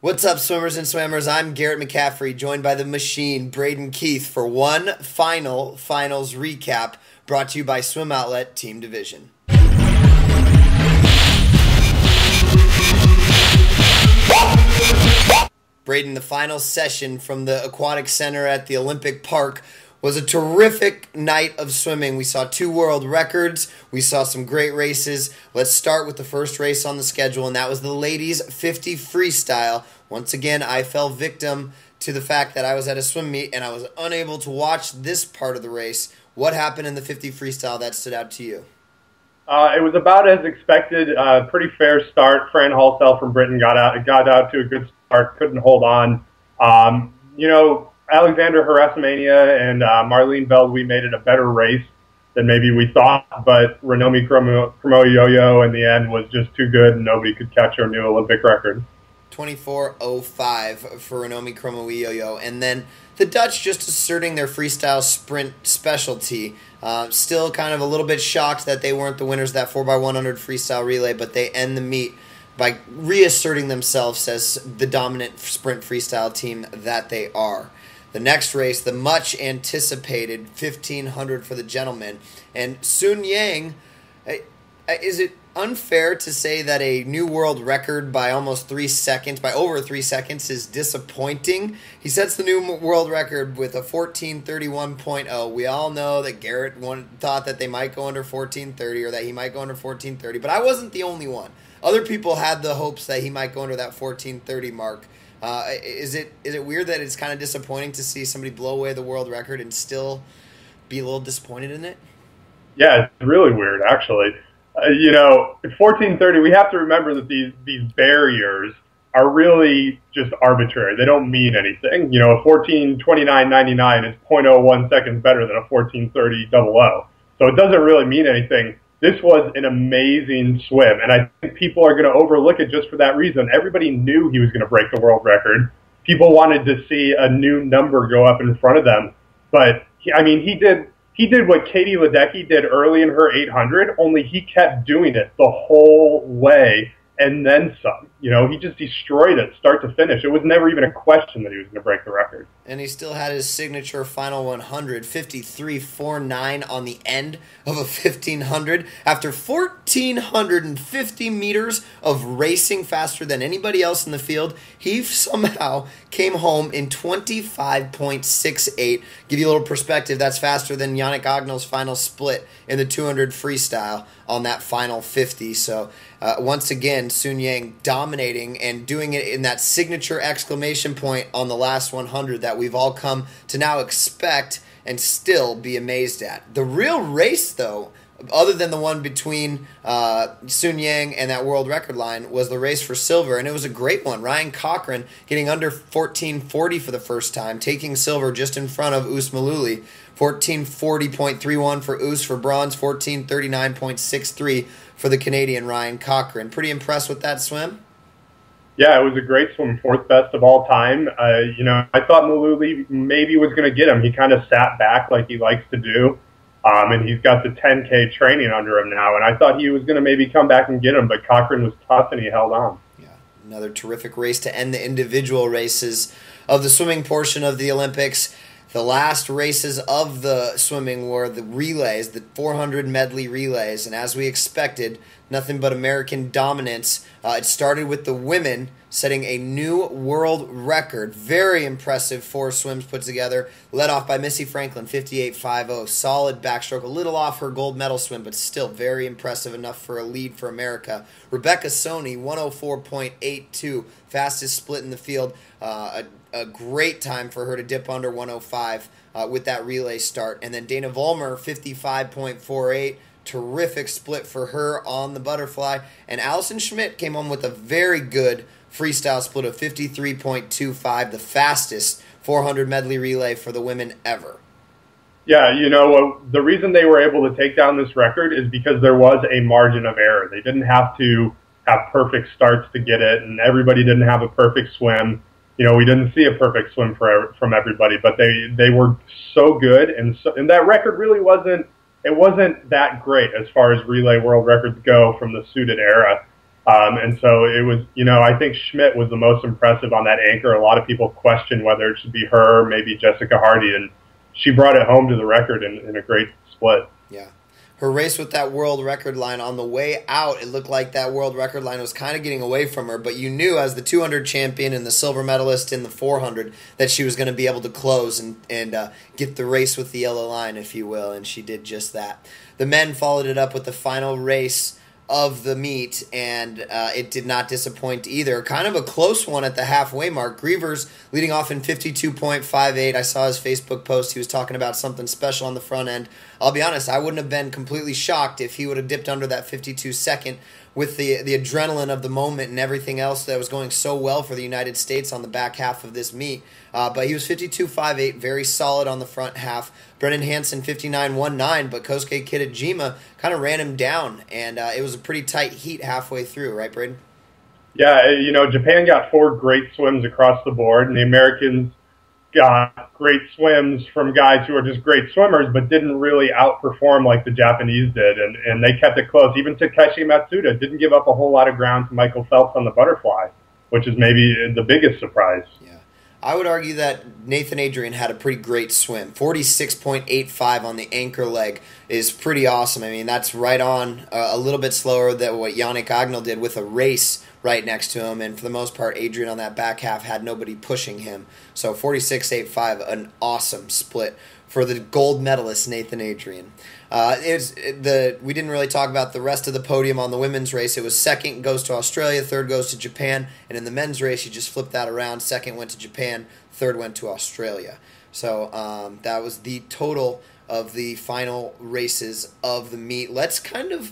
What's up, swimmers and swammers? I'm Garrett McCaffrey, joined by the machine, Braden Keith, for one final finals recap brought to you by Swim Outlet Team Division. Braden, the final session from the Aquatic Center at the Olympic Park was a terrific night of swimming. We saw 2 world records. We saw some great races. Let's start with the first race on the schedule, and that was the ladies 50 freestyle. Once again, I fell victim to the fact that I was at a swim meet and I was unable to watch this part of the race. What happened in the 50 freestyle that stood out to you? It was about as expected. Pretty fair start. Fran Halsell from Britain got out to a good start. Couldn't hold on. Alexander Harassmania and Marlene Veld, we made it a better race than maybe we thought, but Ranomi Kromowidjojo in the end was just too good and nobody could catch her new Olympic record. 24:05 for Ranomi Kromowidjojo. And then the Dutch just asserting their freestyle sprint specialty. Still kind of a little bit shocked that they weren't the winners of that 4x100 freestyle relay, but they end the meet by reasserting themselves as the dominant sprint freestyle team that they are. The next race, the much anticipated 1500 for the gentlemen. And Sun Yang, is it unfair to say that a new world record by almost 3 seconds, by over 3 seconds, is disappointing? He sets the new world record with a 14:31.0. We all know that Garrett thought that they might go under 14:30 or that he might go under 14:30, but I wasn't the only one. Other people had the hopes that he might go under that 14:30 mark. Is it weird that it's kind of disappointing to see somebody blow away the world record and still be a little disappointed in it? Yeah, it's really weird, actually. 14:30, we have to remember that these barriers are really just arbitrary. They don't mean anything. A 14:29.99 is 0.01 seconds better than a 14:30.00. So it doesn't really mean anything. This was an amazing swim, and I think people are going to overlook it just for that reason. Everybody knew he was going to break the world record. People wanted to see a new number go up in front of them, but he did what Katie Ledecky did early in her 800, only he kept doing it the whole way and then some. He just destroyed it start to finish. It was never even a question that he was going to break the record. And he still had his signature final 100, 53.49 on the end of a 1500. After 1,450 meters of racing faster than anybody else in the field, he somehow came home in 25.68. Give you a little perspective, that's faster than Yannick Agnel's final split in the 200 freestyle on that final 50. So once again, Sun Yang dominating and doing it in that signature exclamation point on the last 100 that we've all come to now expect and still be amazed at. The real race, though, other than the one between Sun Yang and that world record line, was the race for silver, and it was a great one. Ryan Cochran getting under 14:40 for the first time, taking silver just in front of Us Maluli. 14:40.31 for Us for bronze, 14:39.63 for the Canadian Ryan Cochran. Pretty impressed with that swim? Yeah, it was a great swim, 4th best of all time. I thought Maluli maybe was going to get him. He kind of sat back like he likes to do, and he's got the 10K training under him now, and I thought he was going to maybe come back and get him, but Cochran was tough and he held on. Yeah, another terrific race to end the individual races of the swimming portion of the Olympics. The last races of the swimming were the relays, the 400 medley relays, and as we expected, nothing but American dominance. It started with the women setting a new world record. Very impressive 4 swims put together, led off by Missy Franklin, 58.50. Solid backstroke, a little off her gold medal swim, but still very impressive enough for a lead for America. Rebecca Soni, 104.82, fastest split in the field. A great time for her to dip under 105 with that relay start. And then Dana Vollmer, 55.48. Terrific split for her on the butterfly. And Allison Schmidt came home with a very good freestyle split of 53.25, the fastest 400 medley relay for the women ever. Yeah, the reason they were able to take down this record is because there was a margin of error. They didn't have to have perfect starts to get it, and everybody didn't have a perfect swim. We didn't see a perfect swim from everybody, but they were so good, and that record really wasn't that great as far as relay world records go from the suited era. And so it was, I think Schmidt was the most impressive on that anchor. A lot of people question whether it should be her, maybe Jessica Hardy, and she brought it home to the record in a great split. Yeah. Her race with that world record line on the way out, it looked like that world record line was kind of getting away from her, but you knew as the 200 champion and the silver medalist in the 400 that she was going to be able to close and get the race with the yellow line, if you will, and she did just that. The men followed it up with the final race of the meet, and it did not disappoint either. Kind of a close one at the halfway mark. Grievers leading off in 52.58. I saw his Facebook post. He was talking about something special on the front end. I'll be honest, I wouldn't have been completely shocked if he would have dipped under that 52 second with the adrenaline of the moment and everything else that was going so well for the United States on the back half of this meet. But he was 52.58, very solid on the front half. Brennan Hansen 59.19, but Kosuke Kitejima kind of ran him down, and it was a pretty tight heat halfway through, right, Braden? Yeah, Japan got 4 great swims across the board, and the Americans got great swims from guys who are just great swimmers, but didn't really outperform like the Japanese did, and they kept it close. Even Takeshi Matsuda didn't give up a whole lot of ground to Michael Phelps on the butterfly, which is maybe the biggest surprise. Yeah. I would argue that Nathan Adrian had a pretty great swim. 46.85 on the anchor leg is pretty awesome. I mean, that's right on a little bit slower than what Yannick Agnel did with a race right next to him. And for the most part, Adrian on that back half had nobody pushing him. So 46.85, an awesome split for the gold medalist, Nathan Adrian. We didn't really talk about the rest of the podium on the women's race. It was second goes to Australia, third goes to Japan, and in the men's race, you just flipped that around. Second went to Japan, third went to Australia. So that was the total of the final races of the meet. Let's kind of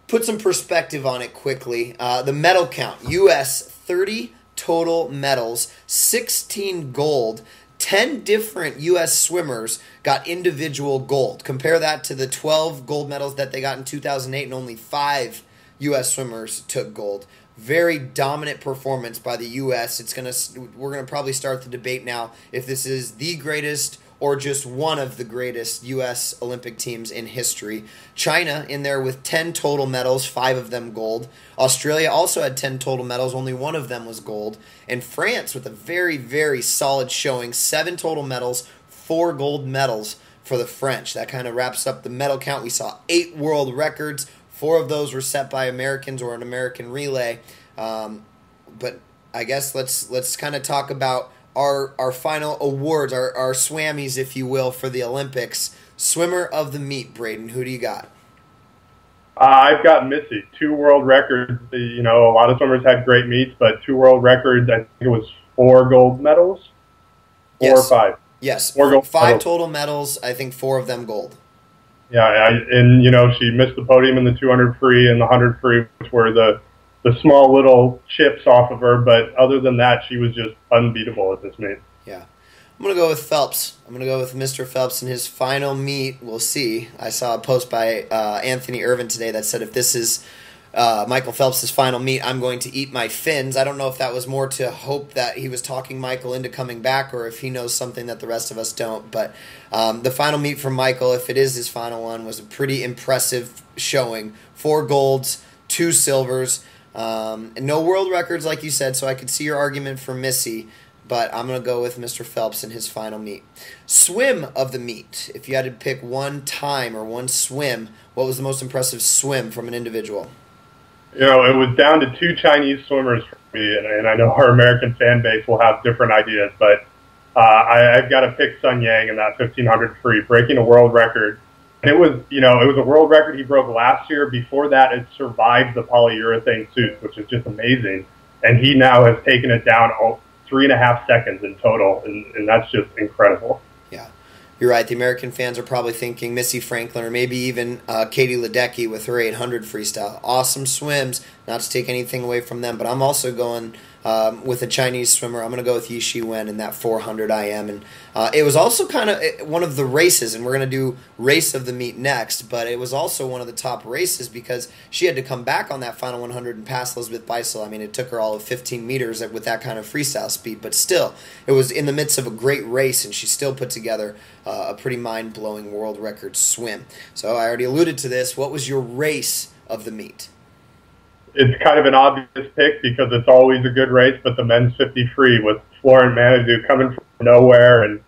put some perspective on it quickly. The medal count, U.S. 30 total medals, 16 gold. 10 different U.S. swimmers got individual gold. Compare that to the 12 gold medals that they got in 2008, and only 5 U.S. swimmers took gold. Very dominant performance by the U.S. We're gonna probably start the debate now if this is the greatest or just one of the greatest U.S. Olympic teams in history. China in there with 10 total medals, 5 of them gold. Australia also had 10 total medals, only 1 of them was gold. And France with a very, very solid showing, 7 total medals, 4 gold medals for the French. That kind of wraps up the medal count. We saw 8 world records. 4 of those were set by Americans or an American relay. But I guess let's kind of talk about our final awards, our swammies, if you will, for the Olympics. Swimmer of the meet, Braden, who do you got? I've got Missy. 2 world records. A lot of swimmers had great meets, but 2 world records. I think it was 4 gold medals. 4 or 5. Yes, 4 gold 5 medals. total medals. I think 4 of them gold. Yeah, and she missed the podium in the 200 free and the 100 free, which were the small little chips off of her, but other than that, she was just unbeatable at this meet. Yeah. I'm going to go with Phelps. I'm going to go with Mr. Phelps in his final meet. We'll see. I saw a post by Anthony Irvin today that said if this is Michael Phelps' final meet, I'm going to eat my fins. I don't know if that was more to hope that he was talking Michael into coming back or if he knows something that the rest of us don't. But the final meet for Michael, if it is his final one, was a pretty impressive showing. 4 golds, 2 silvers. No world records, like you said, so I could see your argument for Missy, but I'm going to go with Mr. Phelps in his final meet. Swim of the meet. If you had to pick one time or one swim, what was the most impressive swim from an individual? It was down to 2 Chinese swimmers for me, and I know our American fan base will have different ideas, but I've got to pick Sun Yang in that 1500 free, breaking a world record. And it was a world record he broke last year. Before that, it survived the polyurethane suits, which is just amazing. And he now has taken it down 3.5 seconds in total, and that's just incredible. Yeah, you're right. The American fans are probably thinking Missy Franklin or maybe even Katie Ledecky with her 800 freestyle. Awesome swims, not to take anything away from them, but I'm also going with a Chinese swimmer. I'm going to go with Yi Shi Wen in that 400 IM. And it was also kind of one of the races, and we're going to do race of the meet next, but it was also one of the top races because she had to come back on that final 100 and pass Elizabeth Beisel. I mean, it took her all of 15 meters with that kind of freestyle speed, but still, it was in the midst of a great race, and she still put together a pretty mind-blowing world record swim. So I already alluded to this. What was your race of the meet? it's kind of an obvious pick because it's always a good race, but the men's 50 free with Florent Manodou coming from nowhere, and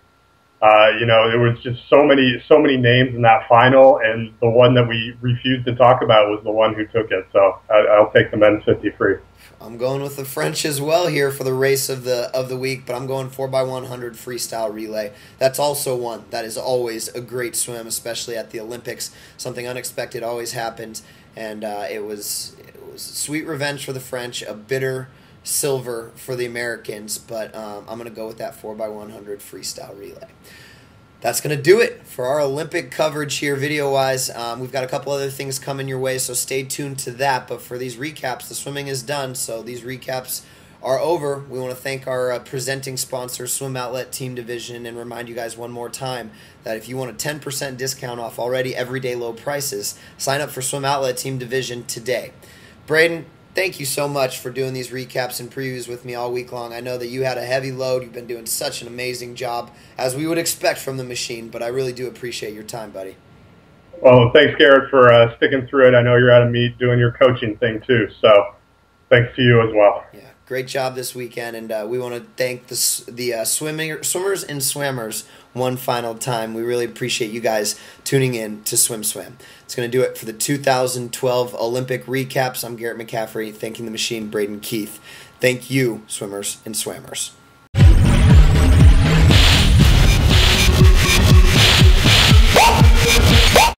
there was just so many names in that final, and the one that we refused to talk about was the one who took it. So I'll take the men's 50 free. I'm going with the French as well here for the race of the week, but I'm going 4x100 freestyle relay. That's also one that is always a great swim, especially at the Olympics. Something unexpected always happens, and it was sweet revenge for the French, a bitter silver for the Americans, but I'm going to go with that 4x100 freestyle relay. That's going to do it for our Olympic coverage here video-wise. We've got a couple other things coming your way, so stay tuned to that. But for these recaps, the swimming is done, so these recaps are over. We want to thank our presenting sponsor, Swim Outlet Team Division, and remind you guys one more time that if you want a 10% discount off already everyday low prices, sign up for Swim Outlet Team Division today. Braden, thank you so much for doing these recaps and previews with me all week long. I know that you had a heavy load. You've been doing such an amazing job, as we would expect from the machine, but I really do appreciate your time, buddy. Well, thanks, Garrett, for sticking through it. I know you're at a meet doing your coaching thing, too, so thanks to you as well. Yeah, great job this weekend, and we want to thank the swimmers and swammers one final time. We really appreciate you guys tuning in to Swim Swam. It's going to do it for the 2012 Olympic recaps. I'm Garrett McCaffrey, thanking the machine, Braden Keith. Thank you, swimmers and swammers.